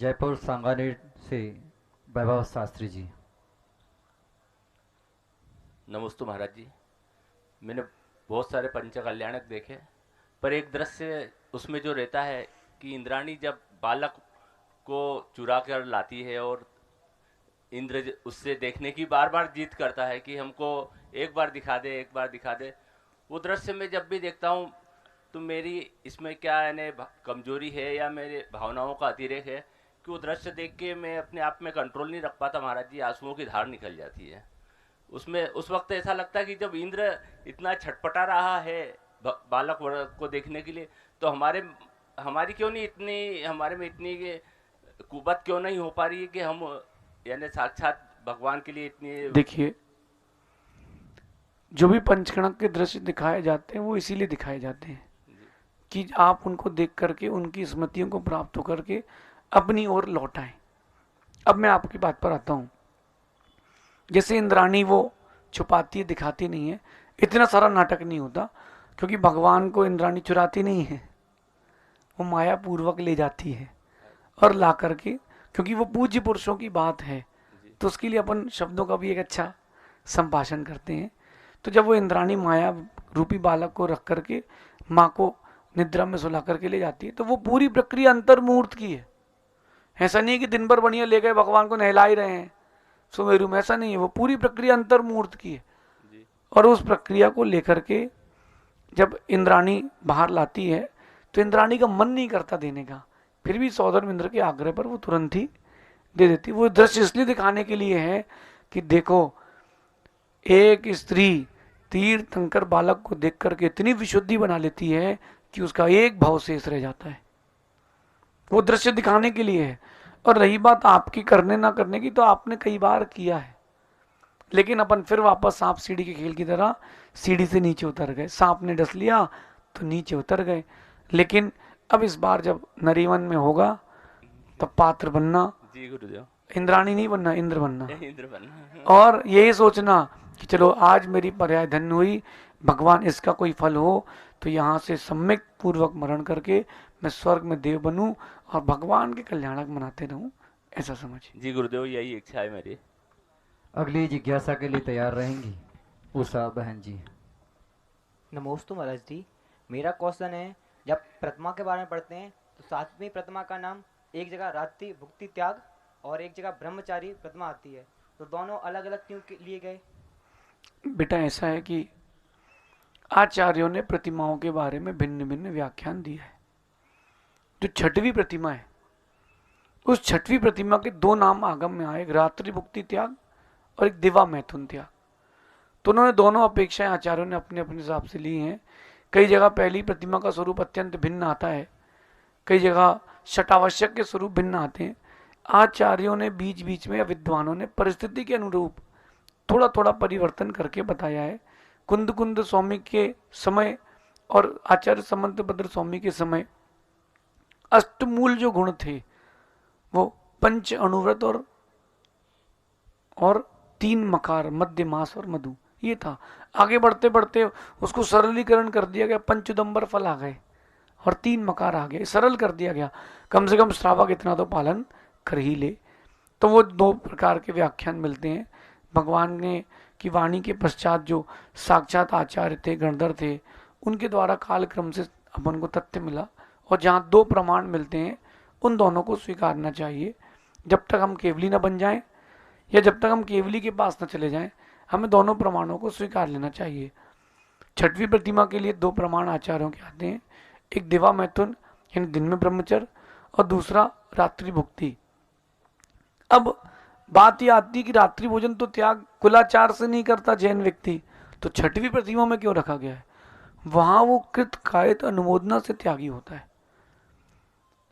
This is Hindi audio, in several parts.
जयपुर सांगानेर से वैभव शास्त्री जी। नमस्ते महाराज जी। मैंने बहुत सारे पंचकल्याणक देखे, पर एक दृश्य उसमें जो रहता है कि इंद्राणी जब बालक को चुरा कर लाती है और इंद्र उससे देखने की बार बार जीत करता है कि हमको एक बार दिखा दे, एक बार दिखा दे। वो दृश्य में जब भी देखता हूँ तो मेरी इसमें क्या यानी कमजोरी है या मेरे भावनाओं का अतिरेक है कि वो दृश्य देख के मैं अपने आप में कंट्रोल नहीं रख पाता महाराज जी, आंसुओं की धार निकल जाती है। उसमें उस वक्त ऐसा लगता है कि जब इंद्र इतना छटपटा रहा है बालक वर्ग को देखने के लिए, तो हमारी क्यों नहीं इतनी, हमारे में इतनी कुवत क्यों नहीं हो पा रही है कि हम यानी साक्षात भगवान के लिए इतनी। देखिए, जो भी पंचकणक के दृश्य दिखाए जाते हैं वो इसीलिए दिखाए जाते हैं कि आप उनको देख करके उनकी स्मृतियों को प्राप्त होकर के अपनी ओर लौटाएं। अब मैं आपकी बात पर आता हूं। जैसे इंद्राणी वो छुपाती है, दिखाती नहीं है, इतना सारा नाटक नहीं होता, क्योंकि भगवान को इंद्राणी चुराती नहीं है, वो माया पूर्वक ले जाती है और ला करके, क्योंकि वो पूज्य पुरुषों की बात है तो उसके लिए अपन शब्दों का भी एक अच्छा संभाषण करते हैं। तो जब वो इंद्राणी माया रूपी बालक को रख करके माँ को निद्रा में सुला करके ले जाती है, तो वो पूरी प्रक्रिया अंतर्मूर्त की है। ऐसा नहीं है कि दिन भर बढ़िया ले गए भगवान को नहला ही रहे हैं सुमेरु में, ऐसा नहीं है। वो पूरी प्रक्रिया अंतर्मूर्त की है। और उस प्रक्रिया को लेकर के जब इंद्राणी बाहर लाती है तो इंद्राणी का मन नहीं करता देने का, फिर भी सौदर इंद्र के आग्रह पर वो तुरंत ही दे देती। वो दृश्य इसलिए दिखाने के लिए है कि देखो, एक स्त्री तीर्थंकर बालक को देख करके इतनी विशुद्धि बना लेती है कि उसका एक भाव शेष रह जाता है। वो दृश्य दिखाने के लिए है। और रही बात आपकी करने ना करने की, तो आपने कई बार किया है, लेकिन अपन फिर वापस सांप सीढ़ी के खेल की तरह सीढ़ी से नीचे उतर गए। सांप ने डस लिया तो नीचे उतर गए। लेकिन अब इस बार जब नरीवन में होगा तब पात्र बनना, जी गुरुदेव। इंद्राणी नहीं बनना, इंद्र बनना। इंद्र बनना। और यही सोचना कि चलो आज मेरी पर्याय धन्य हुई, भगवान इसका कोई फल हो तो यहाँ से सम्यक पूर्वक मरण करके मैं स्वर्ग में देव बनूं और भगवान के कल्याणक मनाते रहूं, ऐसा समझिए। जी गुरुदेव, यही इच्छा है मेरी। अगली जिज्ञासा के लिए तैयार रहेंगी उषा बहन जी। नमोस्तु महाराज जी। मेरा क्वेश्चन है, जब प्रतिमा के बारे में पढ़ते हैं तो सातवीं प्रतिमा का नाम एक जगह रात्रि भुक्ति त्याग और एक जगह ब्रह्मचारी प्रतिमा आती है, तो दोनों अलग अलग क्यों लिए गए? बेटा ऐसा है कि आचार्यों ने प्रतिमाओं के बारे में भिन्न भिन्न व्याख्यान दिया है। जो छठवीं प्रतिमा है, उस छठवीं प्रतिमा के दो नाम आगम में आए, एक रात्रि भुक्ति त्याग और एक दिवा मैथुन त्याग। तो उन्होंने दोनों अपेक्षाएं आचार्यों ने अपने अपने हिसाब से ली हैं। कई जगह पहली प्रतिमा का स्वरूप अत्यंत भिन्न आता है, कई जगह शटावश्यक के स्वरूप भिन्न आते हैं। आचार्यों ने बीच बीच में, विद्वानों ने परिस्थिति के अनुरूप थोड़ा थोड़ा परिवर्तन करके बताया है। कुंद कुंद स्वामी के समय और आचार्य समंत भद्र स्वामी के समय अष्टमूल जो गुण थे वो पंच अनुव्रत और तीन मकार, मध्य मास और मधु, ये था। आगे बढ़ते बढ़ते उसको सरलीकरण कर दिया गया, पंचदंबर फल आ गए और तीन मकार आ गए, सरल कर दिया गया। कम से कम श्रावक इतना तो पालन कर ही ले। तो वो दो प्रकार के व्याख्यान मिलते हैं। भगवान ने की वाणी के पश्चात जो साक्षात आचार्य थे, गणधर थे, उनके द्वारा कालक्रम से अपन को तथ्य मिला। और जहाँ दो प्रमाण मिलते हैं उन दोनों को स्वीकारना चाहिए। जब तक हम केवली न बन जाएं या जब तक हम केवली के पास न चले जाएं, हमें दोनों प्रमाणों को स्वीकार लेना चाहिए। छठवीं प्रतिमा के लिए दो प्रमाण आचार्यों के आते हैं, एक दिवा मैथुन यानी दिन में ब्रह्मचर्य और दूसरा रात्रि भुक्ति। अब बात यह आती है कि रात्रि भोजन तो त्याग कुलाचार से नहीं करता जैन व्यक्ति, तो छठवीं प्रतिमा में क्यों रखा गया है? वहां वो कृत कायत अनुमोदना से त्यागी होता है।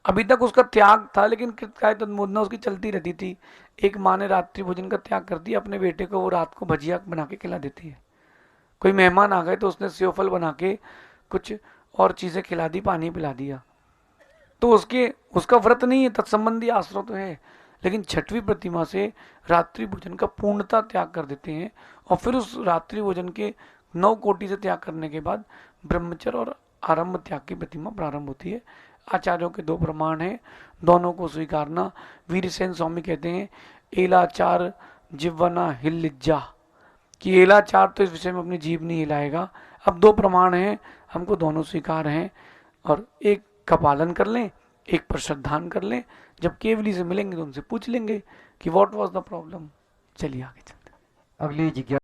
अभी तक उसका त्याग था, लेकिन कृत कायत अनुमोदना उसकी चलती रहती थी। एक माँ ने रात्रि भोजन का त्याग कर दिया, अपने बेटे को वो रात को भजिया बना के खिला देती है। कोई मेहमान आ गए तो उसने सेवफल बना के कुछ और चीजें खिला दी, पानी पिला दिया, तो उसका व्रत नहीं है, तत्संबंधी आश्रय तो है, लेकिन छठवीं प्रतिमा से रात्रि भोजन का पूर्णता त्याग कर देते हैं। और फिर उस रात्रि भोजन के 9 कोटि से त्याग करने के बाद ब्रह्मचर्य और आरंभ त्याग की प्रतिमा प्रारंभ होती है। आचार्यों के 2 प्रमाण हैं, दोनों को स्वीकारना। वीरसेन स्वामी कहते हैं एलाचार जिव्वना हिल्लिज्जा, कि एलाचार तो इस विषय में अपनी जीभ नहीं हिलाएगा। अब 2 प्रमाण हैं, हमको दोनों स्वीकार हैं, और एक का पालन कर लें, एक पर श्रद्धान कर लें। जब केवली से मिलेंगे तो उनसे पूछ लेंगे कि व्हाट वाज द प्रॉब्लम। चलिए आगे चलते हैं। अगली जिज्ञासा